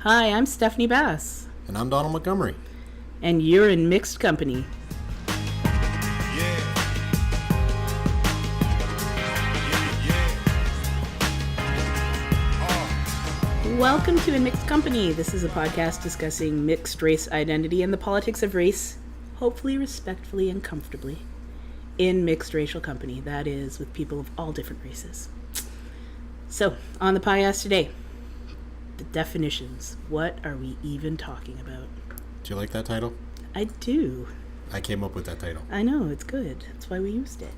Hi, I'm Stephanie Bass. And I'm Donald Montgomery. And you're in mixed company. Welcome to In Mixed Company. This is a podcast discussing mixed race identity and the politics of race, hopefully respectfully and comfortably, in mixed racial company. That is, with people of all different races. So, on the podcast today, the definitions. What are we even talking about? Do you like that title? I do. I came up with that title. I know, it's good. That's why we used it.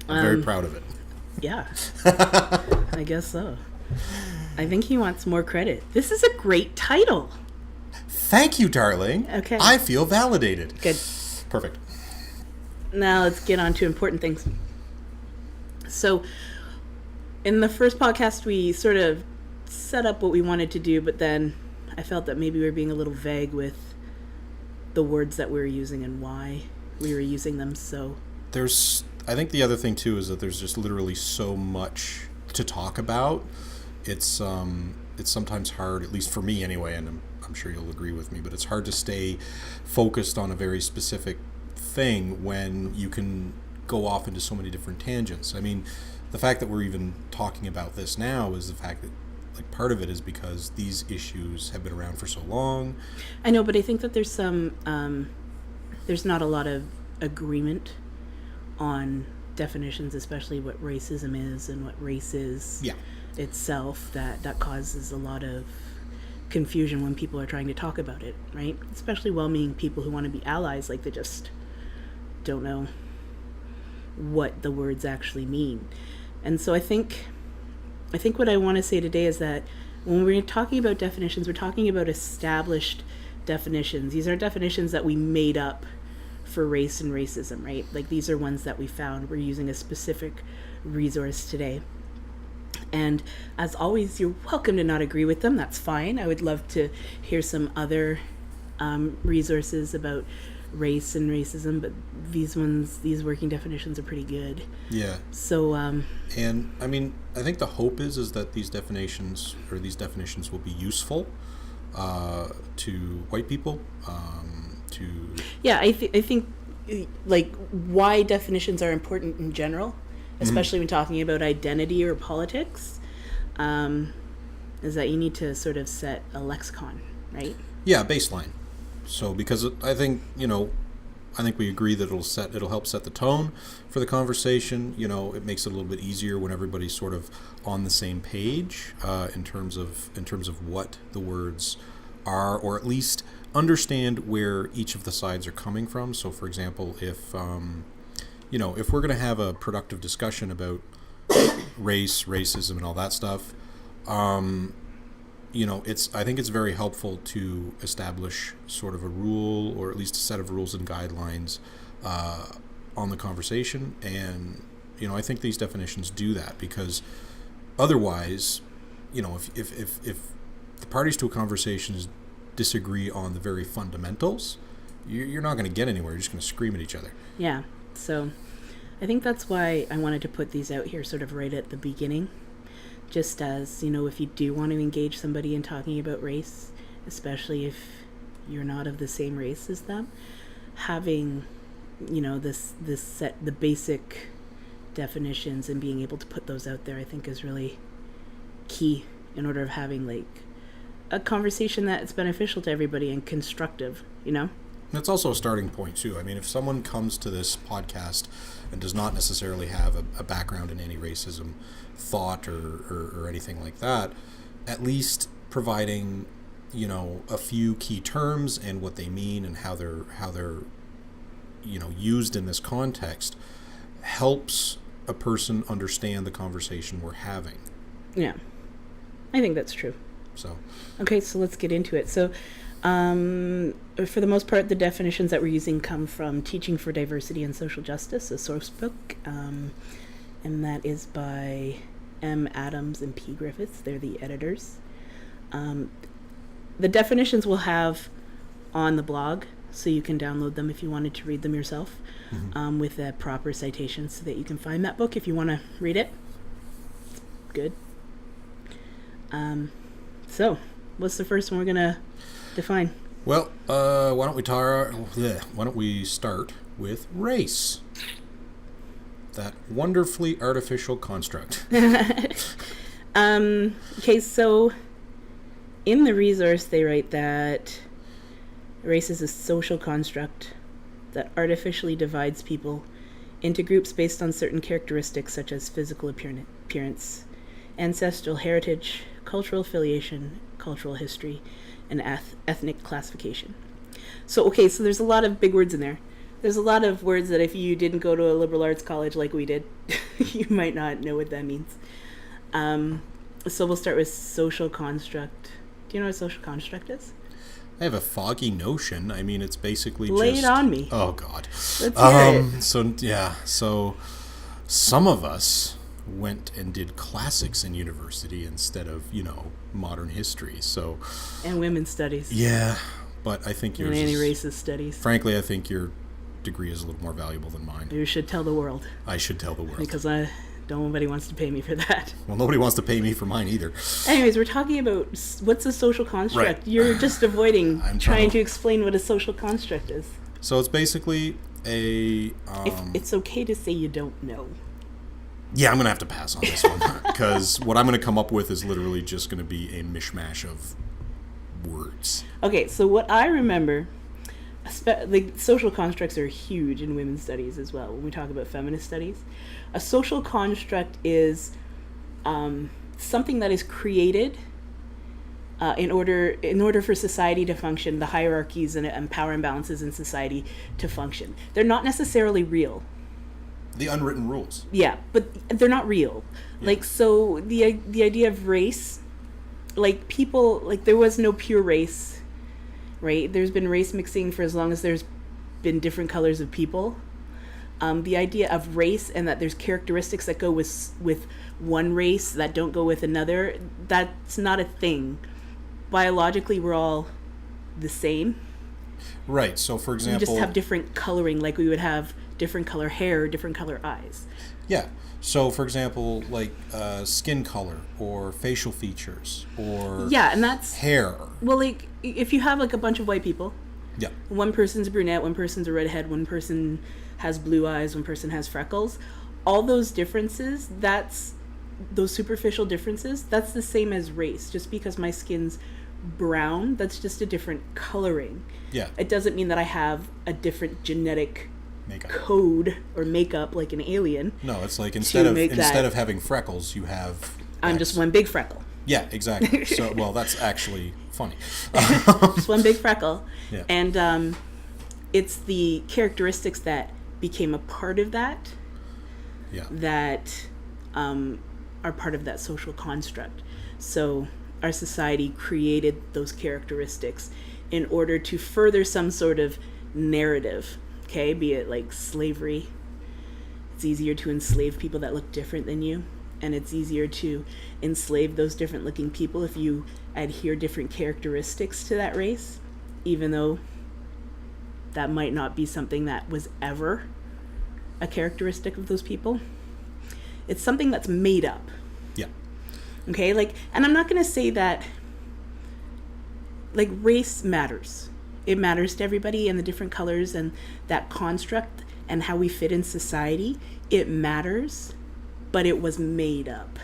I'm very proud of it. Yeah. I guess so. I think he wants more credit. This is a great title. Thank you, darling. Okay. I feel validated. Good. Perfect. Now let's get on to important things. So, in the first podcast, we sort of set up what we wanted to do, but then I felt that maybe we were being a little vague with the words that we were using and why we were using them. So I think the other thing too is that there's just literally so much to talk about. It's sometimes hard, at least for me anyway, and I'm sure you'll agree with me, but it's hard to stay focused on a very specific thing when you can go off into so many different tangents. I mean, the fact that we're even talking about this now is the fact that, like, part of it is because these issues have been around for so long. I know, but I think that there's there's not a lot of agreement on definitions, especially what racism is and what race is itself, that causes a lot of confusion when people are trying to talk about it, right? Especially well-meaning people who want to be allies, like they just don't know what the words actually mean. And so I think what I want to say today is that when we're talking about definitions, we're talking about established definitions. These are definitions that we made up for race and racism, right? Like, these are ones that we found. We're using a specific resource today. And as always, you're welcome to not agree with them. That's fine. I would love to hear some other resources about race and racism, but these working definitions are pretty good. Yeah. So and I mean, I think the hope is that these definitions will be useful to white people, I think like why definitions are important in general, especially when talking about identity or politics, is that you need to sort of set a lexicon, right? Yeah, baseline. So, because I think we agree that it'll help set the tone for the conversation. It makes it a little bit easier when everybody's sort of on the same page in terms of what the words are, or at least understand where each of the sides are coming from. So, for example, if we're going to have a productive discussion about race, racism, and all that stuff, I think it's very helpful to establish sort of a rule, or at least a set of rules and guidelines on the conversation. And, I think these definitions do that, because otherwise, if the parties to a conversation disagree on the very fundamentals, you're not going to get anywhere. You're just going to scream at each other. Yeah. So I think that's why I wanted to put these out here sort of right at the beginning. Just as, if you do want to engage somebody in talking about race, especially if you're not of the same race as them, having, this set, the basic definitions, and being able to put those out there, I think is really key in order of having, like, a conversation that's beneficial to everybody and constructive, That's also a starting point, too. I mean, if someone comes to this podcast and does not necessarily have a background in any racism thought or anything like that, at least providing, a few key terms and what they mean and how they're used in this context helps a person understand the conversation we're having. Yeah, I think that's true. Okay, so let's get into it. So, for the most part, the definitions that we're using come from Teaching for Diversity and Social Justice, a source book, and that is by M. Adams and P. Griffiths. They're the editors. The definitions we'll have on the blog, so you can download them if you wanted to read them yourself, with the proper citations, so that you can find that book if you want to read it. It's good. So, what's the first one we're gonna define? Well, why don't we start with race? That wonderfully artificial construct. Okay, so in the resource they write that race is a social construct that artificially divides people into groups based on certain characteristics such as physical appearance, ancestral heritage, cultural affiliation, cultural history, and ethnic classification. So there's a lot of big words in there. There's a lot of words that if you didn't go to a liberal arts college like we did, you might not know what that means. So we'll start with social construct. Do you know what a social construct is? I have a foggy notion. I mean, it's basically Lay it on me. Oh, God. Let's hear it. So some of us went and did classics in university instead of, modern history. So And women's studies. Yeah, but I think yours and anti-racist studies. Frankly, I think your degree is a little more valuable than mine. You should tell the world. I should tell the world. Because nobody wants to pay me for that. Well, nobody wants to pay me for mine either. Anyways, we're talking about what's a social construct. Right. You're just avoiding I'm trying to explain what a social construct is. So it's basically a... if it's okay to say you don't know. Yeah, I'm going to have to pass on this one. Because what I'm going to come up with is literally just going to be a mishmash of words. Okay, so what I remember... the social constructs are huge in women's studies as well when we talk about feminist studies. A social construct is something that is created in order for society to function, the hierarchies and power imbalances in society to function. They're not necessarily real. The unwritten rules. Yeah, but they're not real. Yeah. So the idea of race, people, there was no pure race. Right? There's been race mixing for as long as there's been different colors of people. The idea of race and that there's characteristics that go with one race that don't go with another, that's not a thing. Biologically, we're all the same. Right. So, for example... We just have different coloring, like we would have different color hair, different color eyes. Yeah. So, for example, skin color or facial features or and that's hair. Well, if you have a bunch of white people, yeah, one person's a brunette, one person's a redhead, one person has blue eyes, one person has freckles, all those differences, those superficial differences, that's the same as race. Just because my skin's brown, that's just a different coloring. Yeah. It doesn't mean that I have a different genetic makeup code or makeup like an alien. No, it's like instead of having freckles, you have... I'm just one big freckle. Yeah, exactly. So, well, that's actually funny. Just one big freckle. Yeah. And it's the characteristics that became a part of that that are part of that social construct. So our society created those characteristics in order to further some sort of narrative. Okay, be it like slavery. It's easier to enslave people that look different than you, and it's easier to enslave those different looking people if you adhere different characteristics to that race, even though that might not be something that was ever a characteristic of those people. It's something that's made up. Yeah. Okay, and I'm not going to say that race matters. It matters to everybody, and the different colors and that construct and how we fit in society. It matters, but it was made up.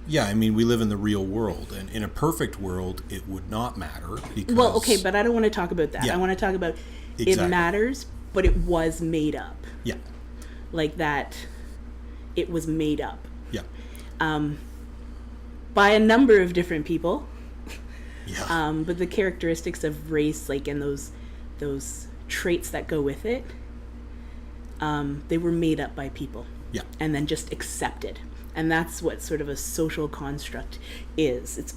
Yeah, I mean, we live in the real world, and in a perfect world, it would not matter because... Well, okay, but I don't want to talk about that. Yeah. I want to talk about It matters, but it was made up. Yeah. It was made up. Yeah. By a number of different people. Yeah. But the characteristics of race, and those traits that go with it, they were made up by people. Yeah. And then just accepted. And that's what sort of a social construct is.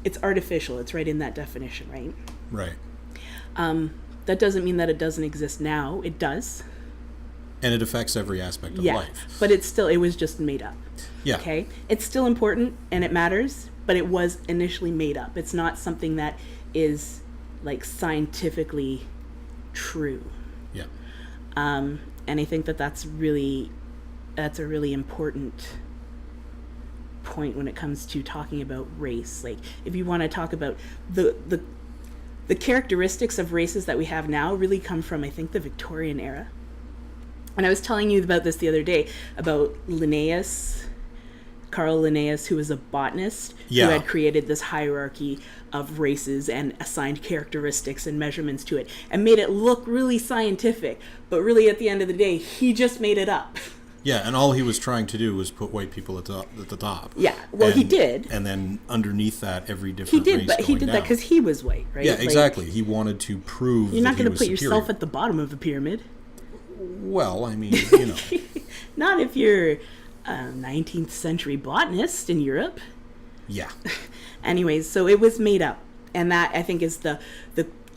It's artificial. It's right in that definition, right? Right. That doesn't mean that it doesn't exist now. It does. And it affects every aspect of life. But it was just made up. Yeah. Okay? It's still important and it matters, but it was initially made up. It's not something that is scientifically true. Yeah. And I think that's a really important point when it comes to talking about race. Like, if you want to talk about the characteristics of races that we have now really come from, I think, the Victorian era. And I was telling you about this the other day, about Carl Linnaeus, who was a botanist, who had created this hierarchy of races and assigned characteristics and measurements to it and made it look really scientific. But really, at the end of the day, he just made it up. Yeah, and all he was trying to do was put white people at the top. Yeah, well, he did. And then underneath that, every different race going but he did down. that because he was white, right? Yeah, exactly. He wanted to prove you're not going to put superior. yourself at the bottom of the pyramid. Well, I mean, Not if you're a 19th century botanist in Europe. Yeah. Anyways, so it was made up. And that, I think, is the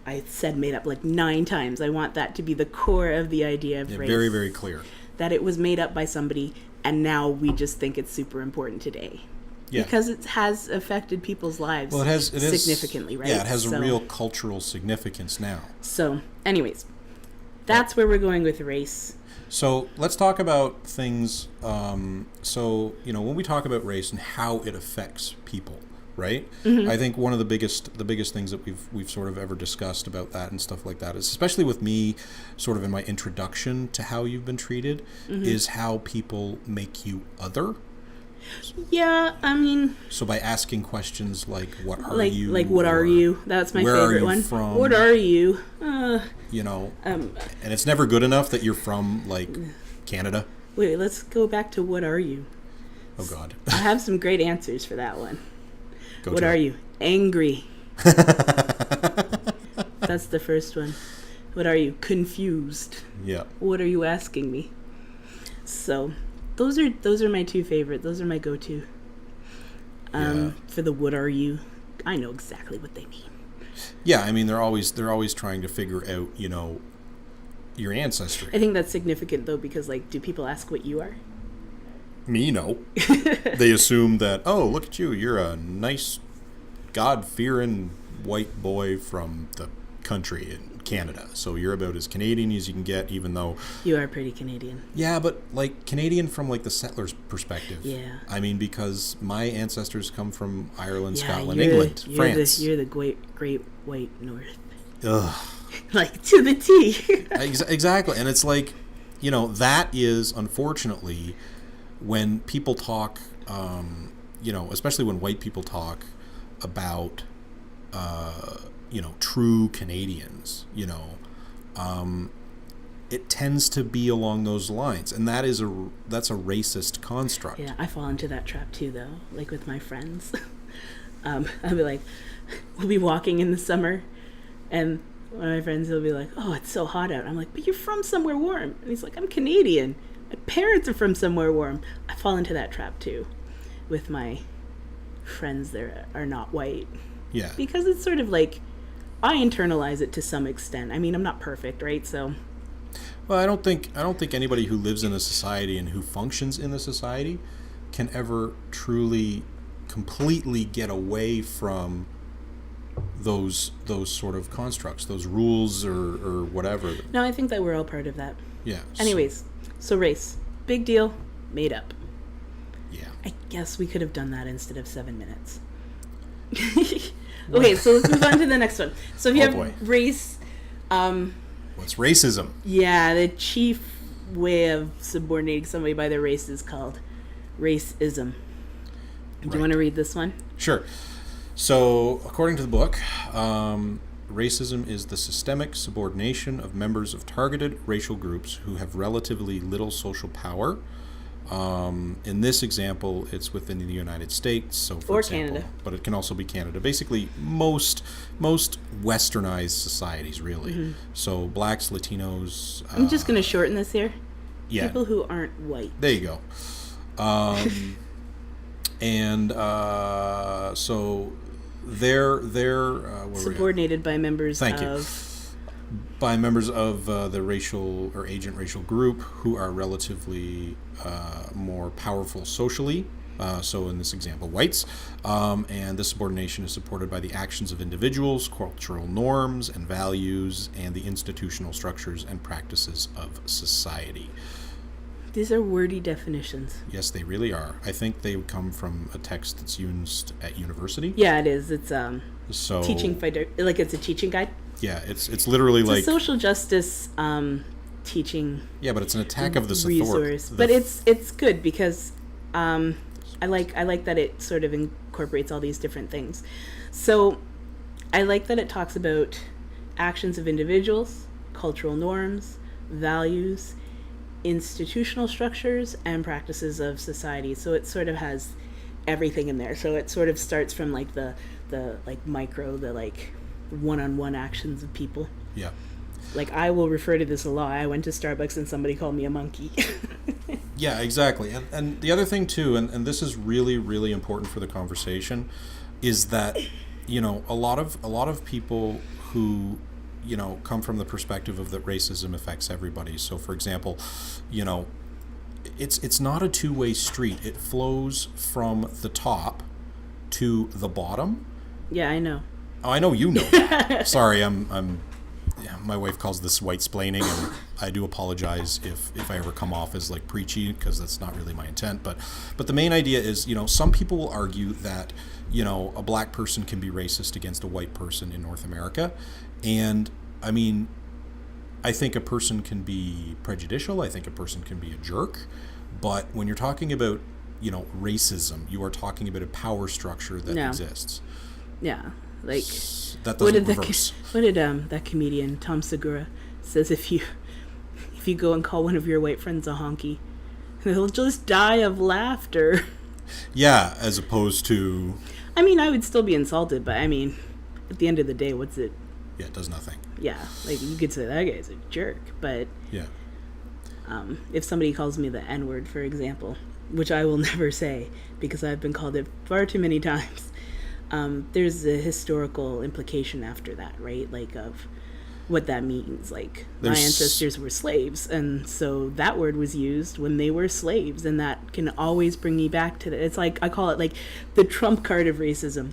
I said made up like 9 times. I want that to be the core of the idea of race. Very, very clear. That it was made up by somebody, and now we just think it's super important today. Yeah. Because it has affected people's lives significantly, right? Yeah, it has a real cultural significance now. So, anyways, that's where we're going with race. So let's talk about things. So, when we talk about race and how it affects people, right? Mm-hmm. I think one of the biggest things that we've sort of ever discussed about that and stuff like that is, especially with me, sort of in my introduction to how you've been treated, is how people make you other. Yeah, I mean. So by asking questions like, "What are you?" Like, "What are you?" That's my favorite one. From? What are you? And it's never good enough that you're from like Canada. Wait, let's go back to what are you? Oh God. I have some great answers for that one. What are you? Angry. That's the first one. What are you? Confused. Yeah. What are you asking me? So, those are my 2 favorite. Those are my go-to. For the what are you, I know exactly what they mean. Yeah, I mean they're always trying to figure out, your ancestry. I think that's significant though, because do people ask what you are? Me, no. They assume that, oh, look at you, you're a nice, God-fearing white boy from the country in Canada. So you're about as Canadian as you can get, even though... You are pretty Canadian. Yeah, but Canadian from the settler's perspective. Yeah. I mean, because my ancestors come from Ireland, Scotland, England, France. You're the great white north. Ugh. To the T. Exactly. And it's that is, unfortunately... When people talk, especially when white people talk about, true Canadians, it tends to be along those lines, and that's a racist construct. Yeah, I fall into that trap too, though. With my friends, I'll be like, we'll be walking in the summer, and one of my friends will be like, "Oh, it's so hot out." I'm like, "But you're from somewhere warm," and he's like, "I'm Canadian. My parents are from somewhere warm." I fall into that trap too with my friends that are not white. Yeah. Because it's sort of I internalize it to some extent. I mean, I'm not perfect, right? So. Well, I don't think anybody who lives in a society and who functions in the society can ever truly, completely get away from those sort of constructs, those rules or whatever. No, I think that we're all part of that. Yeah. Anyways. So race, big deal, made up. Yeah. I guess we could have done that instead of 7 minutes. Okay, so let's move on to the next one. So if you have race... What's racism? Yeah, the chief way of subordinating somebody by their race is called racism. Do you want to read this one? Sure. So, according to the book... racism is the systemic subordination of members of targeted racial groups who have relatively little social power. In this example, it's within the United States, so for example, Canada, but it can also be Canada. Basically, most westernized societies, really. Mm-hmm. So blacks, Latinos. I'm just going to shorten this here. Yeah. People who aren't white. There you go. So. They're subordinated by members by members of the racial or agent racial group who are relatively more powerful socially. So in this example, whites, and this subordination is supported by the actions of individuals, cultural norms and values, and the institutional structures and practices of society. These are wordy definitions. Yes, they really are. I think they come from a text that's used at university. Yeah, it is. It's So teaching fighter, like it's a teaching guide. yeah, it's literally It's like a social justice teaching. yeah, but it's an attack of this resource. authority. But it's good because I like that it sort of incorporates all these different things. So I like that it talks about actions of individuals, cultural norms, values, institutional structures, and practices of society. So it sort of has everything in there. So it sort of starts from like the like micro, the like one-on-one actions of people. Yeah. Like I will refer to this a lot. I went to Starbucks and somebody called me a monkey. Yeah, exactly. And the other thing too, and this is really, really important for the conversation, is that, you know, a lot of people who, you know, come from the perspective of that racism affects everybody. So for example, you know, it's not a two-way street. It flows from the top to the bottom. Yeah, I know. Oh, I know you know that. Sorry, I'm my wife calls this white-splaining, and I do apologize if I ever come off as like preachy, because that's not really my intent. But the main idea is, you know, some people will argue that, you know, a black person can be racist against a white person in North America. And I mean, I think a person can be prejudicial. I think a person can be a jerk. But when you're talking about, you know, racism, you are talking about a power structure that exists. Yeah. Like that doesn't reverse. What did that comedian Tom Segura says, if you go and call one of your white friends a honky, they'll just die of laughter. Yeah, as opposed to, I mean, I would still be insulted, but I mean, at the end of the day, what's it? Yeah, it does nothing. Yeah, like you could say that guy's a jerk, but yeah. If somebody calls me the N-word, for example, which I will never say because I've been called it far too many times. There's a historical implication after that, right? Like of what that means. Like my ancestors were slaves, and so that word was used when they were slaves, and that can always bring me back to that. It's like I call it like the trump card of racism.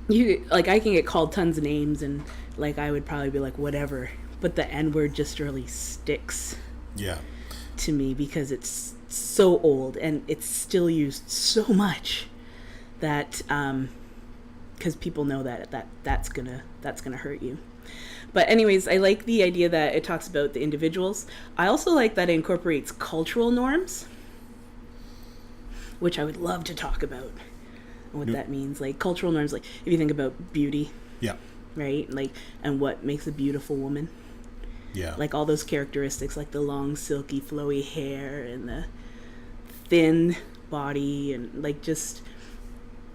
You like I can get called tons of names, and like I would probably be like whatever, but the N-word just really sticks. Yeah. To me because it's so old and it's still used so much that because people know that's gonna hurt you. But anyways, I like the idea that it talks about the individuals. I also like that it incorporates cultural norms, which I would love to talk about what that means. Like cultural norms, like if you think about beauty, yeah, right, like and what makes a beautiful woman, yeah, like all those characteristics, like the long silky flowy hair and the thin body and like just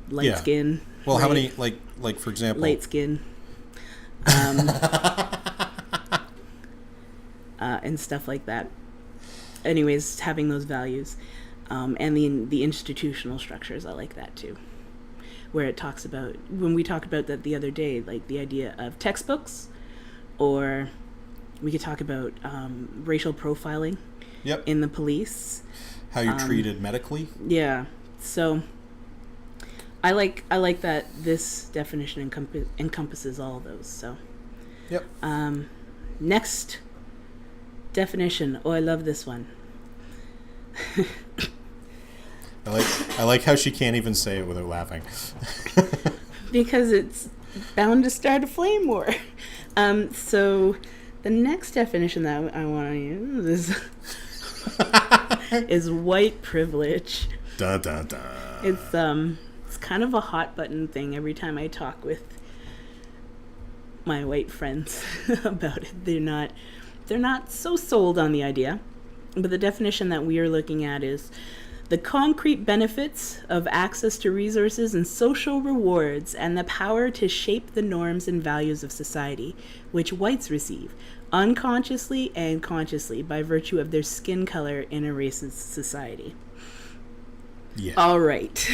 light skin. Well, how many like for example, light skin, and stuff like that. Anyways, having those values, and the institutional structures, I like that too. Where it talks about when we talked about that the other day, like the idea of textbooks, or we could talk about racial profiling. Yep. In the police. How you're treated medically. Yeah. So I like that this definition encompasses all of those. So. Yep. Next definition. Oh, I love this one. I like how she can't even say it without laughing. Because it's bound to start a flame war. So the next definition that I want to use is white privilege. Dun, dun, dun. It's kind of a hot button thing every time I talk with my white friends about it. They're not so sold on the idea. But the definition that we are looking at is the concrete benefits of access to resources and social rewards and the power to shape the norms and values of society, which whites receive unconsciously and consciously by virtue of their skin color in a racist society. Yeah. All right.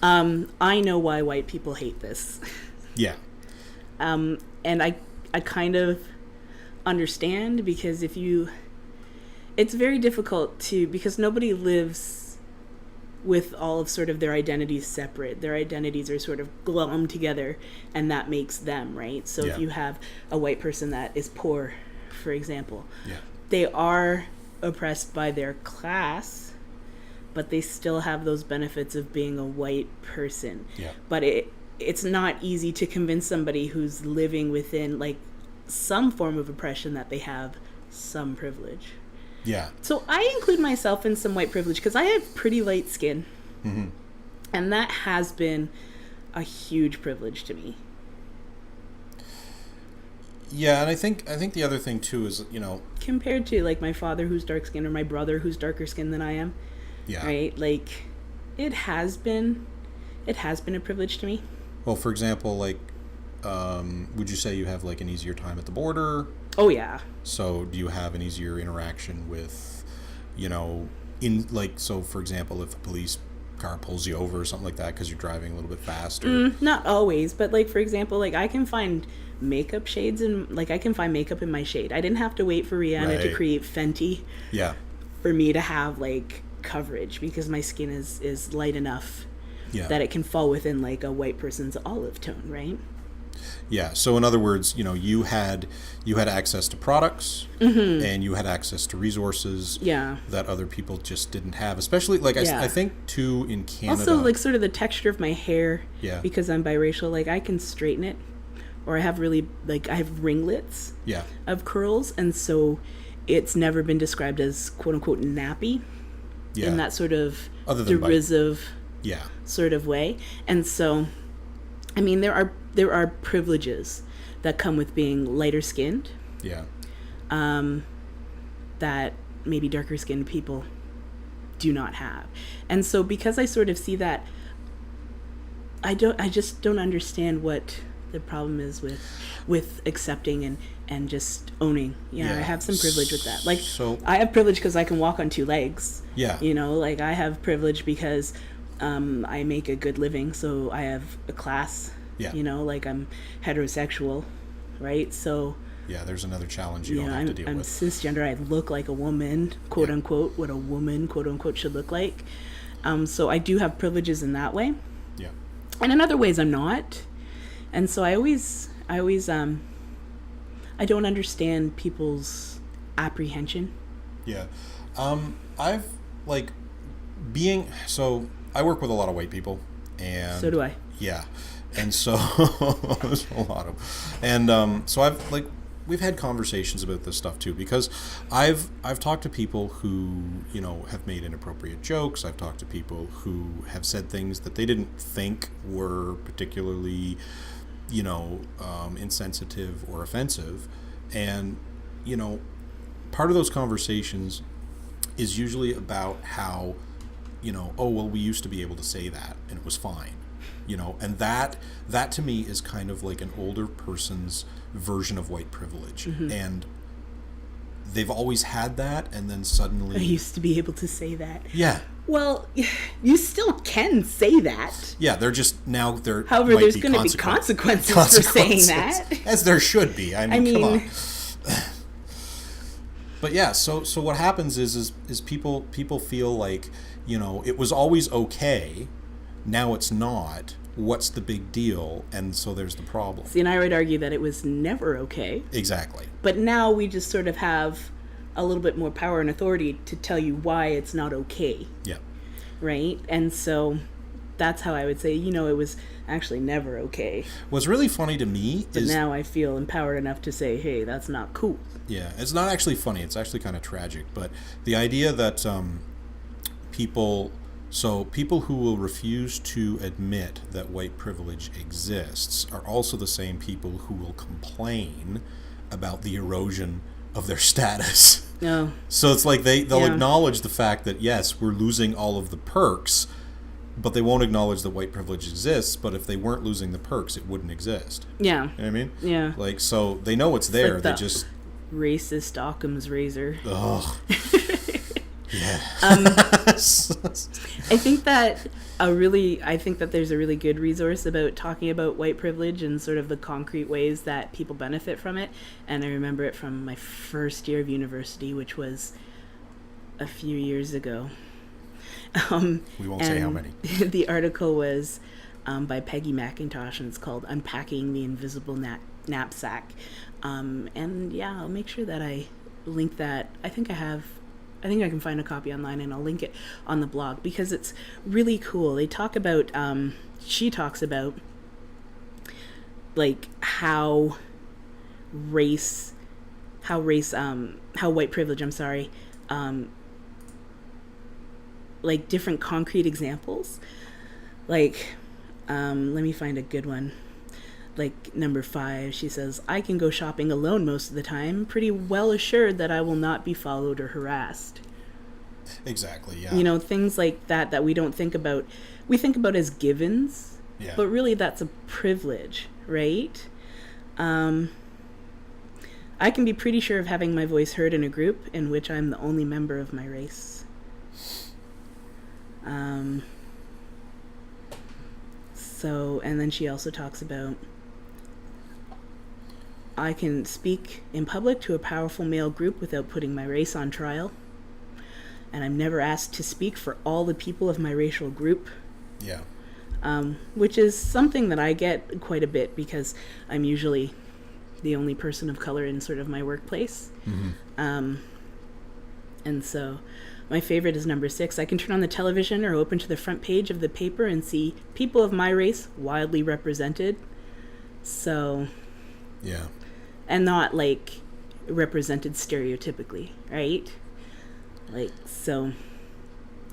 I know why white people hate this. Yeah. And I kind of understand, because it's very difficult because nobody lives with all of sort of their identities separate. Their identities are sort of glommed together, and that makes them, right? So if you have a white person that is poor, for example, they are oppressed by their class, but they still have those benefits of being a white person. Yeah. But it's not easy to convince somebody who's living within like some form of oppression that they have some privilege. Yeah. So I include myself in some white privilege because I have pretty light skin. Mm-hmm. And that has been a huge privilege to me. Yeah, and I think the other thing too is, compared to like my father who's dark skinned or my brother who's darker skinned than I am. Yeah. Right? Like it has been a privilege to me. Well, for example, like would you say you have like an easier time at the border? Oh yeah. So do you have an easier interaction with, so for example, if a police car pulls you over or something like that because you're driving a little bit faster? Not always, but like for example, like I can find makeup shades and like I can find makeup in my shade. I didn't have to wait for Rihanna to create Fenty. Yeah. For me to have like coverage because my skin is light enough that it can fall within like a white person's olive tone, right? Yeah. So in other words, you had access to products and you had access to resources that other people just didn't have. Especially like I think too in Canada. Also like sort of the texture of my hair. Yeah. Because I'm biracial, like I can straighten it, or I have I have ringlets. Yeah. Of curls, and so it's never been described as quote unquote nappy. Yeah. In that sort of derisive. Sort of way, and so. I mean, there are privileges that come with being lighter skinned. Yeah. That maybe darker skinned people do not have. And so because I sort of see that, I just don't understand what the problem is with accepting and just owning. I have some privilege with that. Like, so, I have privilege because I can walk on two legs. Yeah. Like I have privilege because I make a good living, so I have a class. Yeah. Like I'm heterosexual, right? So yeah, there's another challenge you don't have to deal with. I'm cisgender. I look like a woman, quote unquote, what a woman, quote unquote, should look like. So I do have privileges in that way. Yeah. And in other ways, I'm not. And so I always, I don't understand people's apprehension. Yeah. I've like so I work with a lot of white people, and so do I. Yeah. And so there's a lot of, and so we've had conversations about this stuff too, because I've talked to people who have made inappropriate jokes. I've talked to people who have said things that they didn't think were particularly insensitive or offensive, and part of those conversations is usually about how oh well, we used to be able to say that and it was fine. And that to me is kind of like an older person's version of white privilege. Mm-hmm. And they've always had that, and then suddenly I used to be able to say that. Yeah. Well, you still can say that. Yeah, they're just now there. However, there's going to be consequences for saying that. As there should be. I mean come on. But yeah, so what happens is people feel like, it was always okay. Now it's not. What's the big deal? And so there's the problem. See, and I would argue that it was never okay. Exactly. But now we just sort of have a little bit more power and authority to tell you why it's not okay. Yeah. Right? And so that's how I would say, it was actually never okay. What's really funny to me but now I feel empowered enough to say, hey, that's not cool. Yeah, it's not actually funny. It's actually kind of tragic. But the idea that people who will refuse to admit that white privilege exists are also the same people who will complain about the erosion of their status. No. So it's like they'll acknowledge the fact that, yes, we're losing all of the perks, but they won't acknowledge that white privilege exists. But if they weren't losing the perks, it wouldn't exist. Yeah. You know what I mean? Yeah. Like, so they know it's there. Like they just... racist Occam's razor. Ugh. Yeah. I think that there's a really good resource about talking about white privilege and sort of the concrete ways that people benefit from it. And I remember it from my first year of university, which was a few years ago. We won't say how many. The article was by Peggy McIntosh, and it's called "Unpacking the Invisible Knapsack." And yeah, I'll make sure that I link that. I think I have I think I can find a copy online and I'll link it on the blog because it's really cool. They talk about, she talks about like how white privilege, like different concrete examples. Like, let me find a good one. Like number 5, she says, I can go shopping alone most of the time, pretty well assured that I will not be followed or harassed. Exactly, yeah. You know, things like that we don't think about. We think about as givens, yeah. But really that's a privilege, right? I can be pretty sure of having my voice heard in a group in which I'm the only member of my race. So, and then she also talks about, I can speak in public to a powerful male group without putting my race on trial. And I'm never asked to speak for all the people of my racial group. Yeah. Which is something that I get quite a bit because I'm usually the only person of color in sort of my workplace. Mm-hmm. And so my favorite is number 6. I can turn on the television or open to the front page of the paper and see people of my race wildly represented. So... yeah. And not like represented stereotypically, right? Like, so,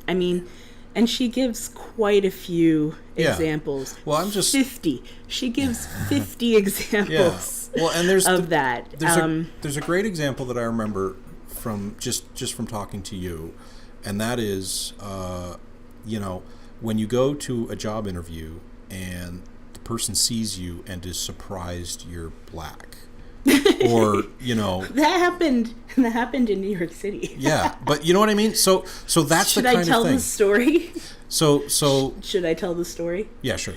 I mean, and she gives quite a few examples. Well, I'm just 50. She gives 50 examples. Yeah. Well, and there's of that. There's a great example that I remember from just from talking to you, and that is, you know, when you go to a job interview and the person sees you and is surprised you're black. Or, you know, that happened in New York City. Yeah, but you know what I mean? So that's the kind of thing. Should I tell the story? So should I tell the story? Yeah, sure.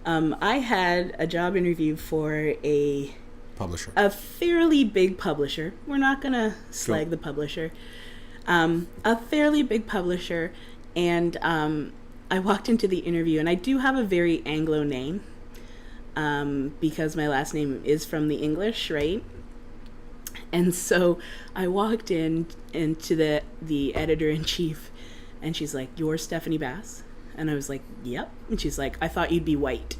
I had a job interview for a publisher. A fairly big publisher. We're not going to slag the publisher. A fairly big publisher, and I walked into the interview, and I do have a very Anglo name. Because my last name is from the English, right? And so I walked into the editor-in-chief, and she's like, "You're Stephanie Bass?" And I was like, "Yep." And she's like, "I thought you'd be white."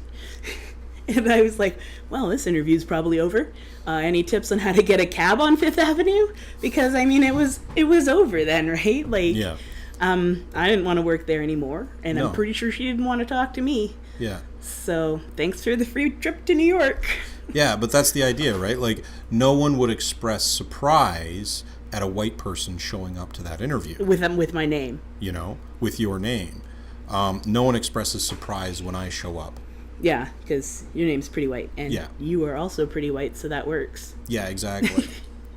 And I was like, "Well, this interview's probably over. Any tips on how to get a cab on Fifth Avenue?" Because I mean, it was over then, right? Like, yeah. I didn't want to work there anymore, and No. I'm pretty sure she didn't want to talk to me. Yeah. So, thanks for the free trip to New York. Yeah, but that's the idea, right? Like, no one would express surprise at a white person showing up to that interview. With my name. You know, with your name. No one expresses surprise when I show up. Yeah, because your name's pretty white, and you are also pretty white, so that works. Yeah, exactly.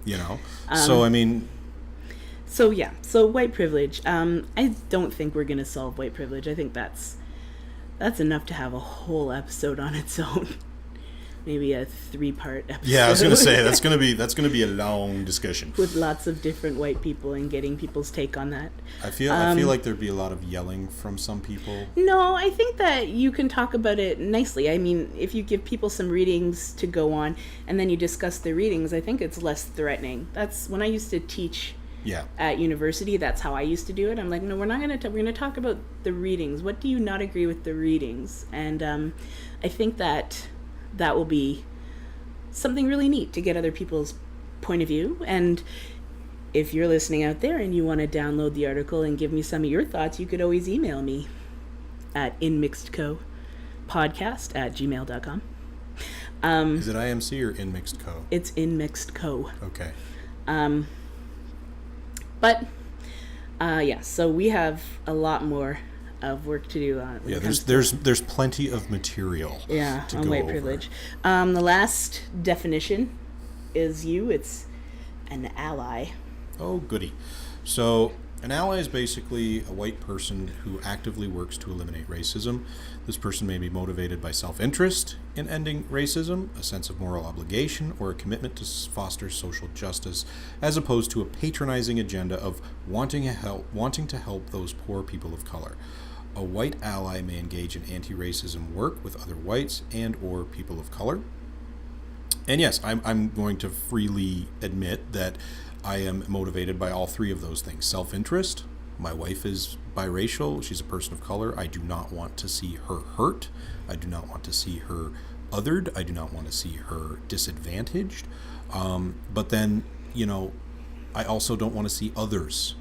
You know? So, I mean... So, yeah. So, white privilege. I don't think we're going to solve white privilege. I think that's enough to have a whole episode on its own. Maybe a 3-part episode. Yeah, I was going to say that's going to be a long discussion with lots of different white people and getting people's take on that. I feel like there'd be a lot of yelling from some people. No, I think that you can talk about it nicely. I mean, if you give people some readings to go on and then you discuss the readings, I think it's less threatening. That's when I used to teach. Yeah. At university, that's how I used to do it. I'm like, no, we're not going to. We're going to talk about the readings. What do you not agree with the readings? And I think that will be something really neat to get other people's point of view. And if you're listening out there and you want to download the article and give me some of your thoughts, you could always email me at inmixedcopodcast@gmail.com. Is it IMC or inmixedco? It's inmixedco. Okay. But, yeah, so we have a lot more of work to do on. Yeah, there's plenty of material. Yeah, to on go white over. privilege. The last definition is it's an ally. Oh, goody. So, an ally is basically a white person who actively works to eliminate racism. This person may be motivated by self-interest in ending racism, a sense of moral obligation, or a commitment to foster social justice, as opposed to a patronizing agenda of wanting to help those poor people of color. A white ally may engage in anti-racism work with other whites and or people of color. And yes, I'm going to freely admit that I am motivated by all three of those things. Self-interest. My wife is biracial. She's a person of color. I do not want to see her hurt. I do not want to see her othered. I do not want to see her disadvantaged. But then, I also don't want to see others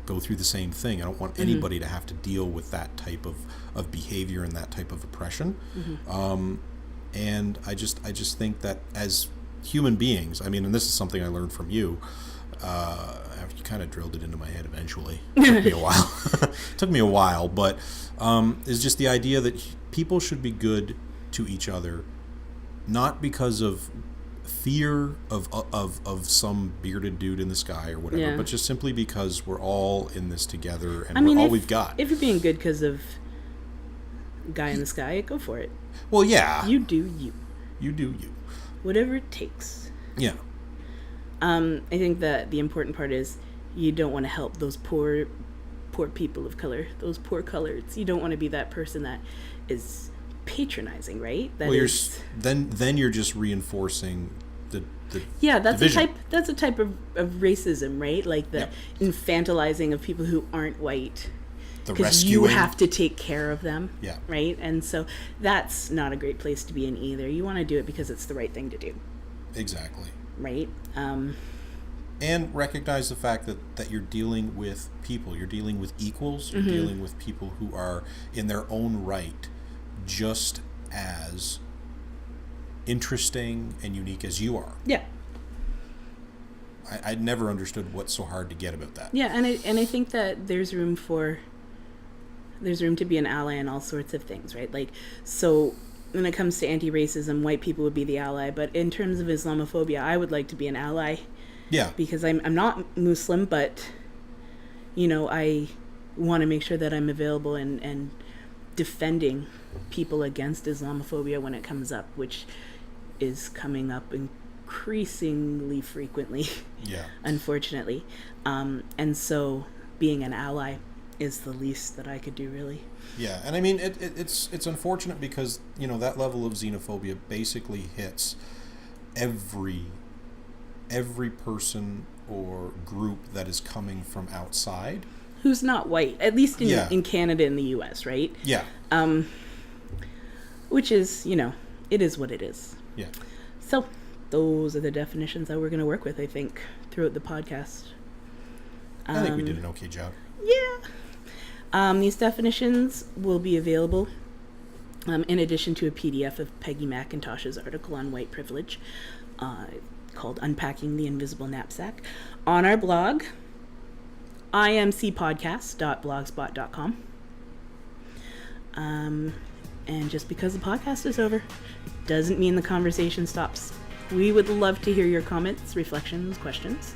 go through the same thing. I don't want anybody to have to deal with that type of behavior and that type of oppression. And I just think that as human beings, and this is something I learned from you, you kind of drilled it into my head eventually. It took me a while. But it's just the idea that people should be good to each other, not because of fear of some bearded dude in the sky or whatever, but just simply because we're all in this together and we're all we've got. If you're being good because of guy in the sky, go for it. Well, yeah. You do you. You do you. Whatever it takes. Yeah. I think that the important part is you don't want to help those poor people of color, those poor coloreds. You don't want to be that person that is patronizing, right? Then you're just reinforcing the that's division. a type of racism, right? Like the infantilizing of people who aren't white. Because you have to take care of them, right? And so that's not a great place to be in either. You want to do it because it's the right thing to do. Exactly. Right? And recognize the fact that you're dealing with people. You're dealing with equals. You're dealing with people who are in their own right just as interesting and unique as you are. Yeah. I never understood what's so hard to get about that. Yeah, and I think that there's room to be an ally in all sorts of things, right? Like, so when it comes to anti-racism, white people would be the ally, but in terms of Islamophobia, I would like to be an ally. Yeah. Because I'm not Muslim, but I want to make sure that I'm available and defending people against Islamophobia when it comes up, which is coming up increasingly frequently. Yeah. Unfortunately. And so being an ally is the least that I could do, really. Yeah, and it's unfortunate because that level of xenophobia basically hits every person or group that is coming from outside who's not white, at least in Canada and the US, right? Yeah. Which is, it is what it is. Yeah. So those are the definitions that we're going to work with, I think, throughout the podcast. I think we did an okay job. Yeah. These definitions will be available in addition to a PDF of Peggy McIntosh's article on white privilege called Unpacking the Invisible Knapsack on our blog, imcpodcast.blogspot.com. And just because the podcast is over doesn't mean the conversation stops. We would love to hear your comments, reflections, questions.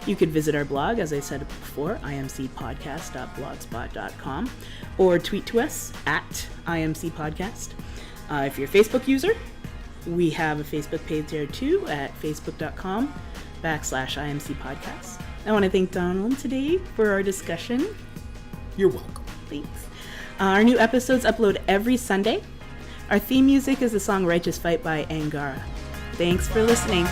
You could visit our blog, as I said before, imcpodcast.blogspot.com, or tweet to us at imcpodcast. If you're a Facebook user, we have a Facebook page there too at facebook.com/imcpodcast. I want to thank Donald today for our discussion. You're welcome. Thanks. Our new episodes upload every Sunday. Our theme music is the song Righteous Fight by Angara. Thanks for listening.